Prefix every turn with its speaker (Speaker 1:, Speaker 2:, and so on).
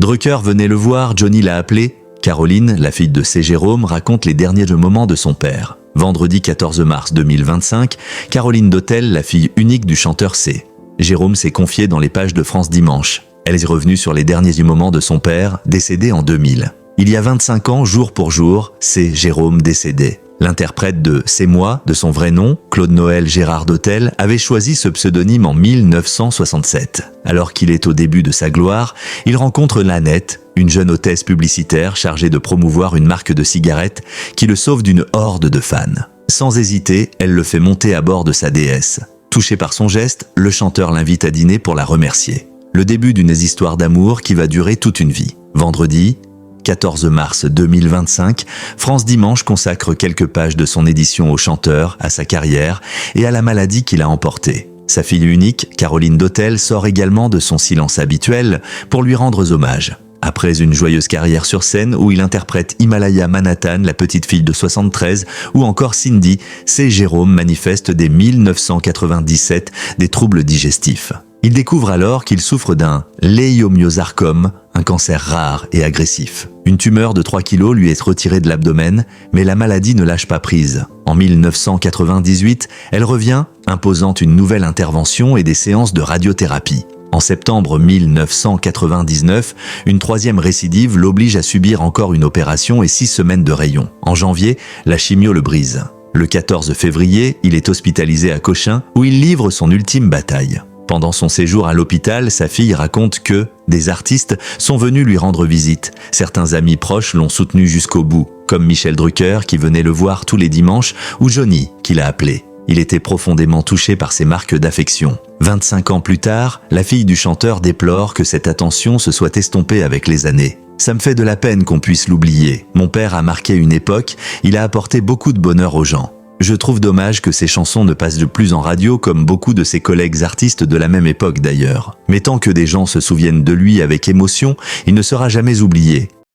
Speaker 1: Drucker venait le voir, Johnny l'a appelé. Caroline, la fille de C. Jérôme, raconte les derniers moments de son père. Vendredi 14 mars 2025, Caroline Dautel, la fille unique du chanteur C. Jérôme s'est confiée dans les pages de France Dimanche. Elle est revenue sur les derniers moments de son père, décédé en 2000. Il y a 25 ans, jour pour jour, C. Jérôme décédé. L'interprète de C'est moi, de son vrai nom, Claude Noël Gérard Dautel, avait choisi ce pseudonyme en 1967. Alors qu'il est au début de sa gloire, il rencontre Nanette, une jeune hôtesse publicitaire chargée de promouvoir une marque de cigarettes qui le sauve d'une horde de fans. Sans hésiter, elle le fait monter à bord de sa DS. Touché par son geste, le chanteur l'invite à dîner pour la remercier. Le début d'une histoire d'amour qui va durer toute une vie. Vendredi 14 mars 2025, France Dimanche consacre quelques pages de son édition au chanteur, à sa carrière et à la maladie qu'il a emportée. Sa fille unique, Caroline Dautel, sort également de son silence habituel pour lui rendre hommage. Après une joyeuse carrière sur scène où il interprète Himalaya Manhattan, la petite fille de 73, ou encore Cindy, C. Jérôme manifeste dès 1997 des troubles digestifs. Il découvre alors qu'il souffre d'un leiomyosarcome, un cancer rare et agressif. Une tumeur de 3 kilos lui est retirée de l'abdomen, mais la maladie ne lâche pas prise. En 1998, elle revient, imposant une nouvelle intervention et des séances de radiothérapie. En septembre 1999, une troisième récidive l'oblige à subir encore une opération et 6 semaines de rayon. En janvier, la chimio le brise. Le 14 février, il est hospitalisé à Cochin où il livre son ultime bataille. Pendant son séjour à l'hôpital, sa fille raconte que des artistes sont venus lui rendre visite. Certains amis proches l'ont soutenu jusqu'au bout, comme Michel Drucker qui venait le voir tous les dimanches ou Johnny qui l'a appelé. Il était profondément touché par ces marques d'affection. 25 ans plus tard, la fille du chanteur déplore que cette attention se soit estompée avec les années. « Ça me fait de la peine qu'on puisse l'oublier. Mon père a marqué une époque, il a apporté beaucoup de bonheur aux gens. Je trouve dommage que ses chansons ne passent de plus en radio comme beaucoup de ses collègues artistes de la même époque d'ailleurs. Mais tant que des gens se souviennent de lui avec émotion, il ne sera jamais oublié.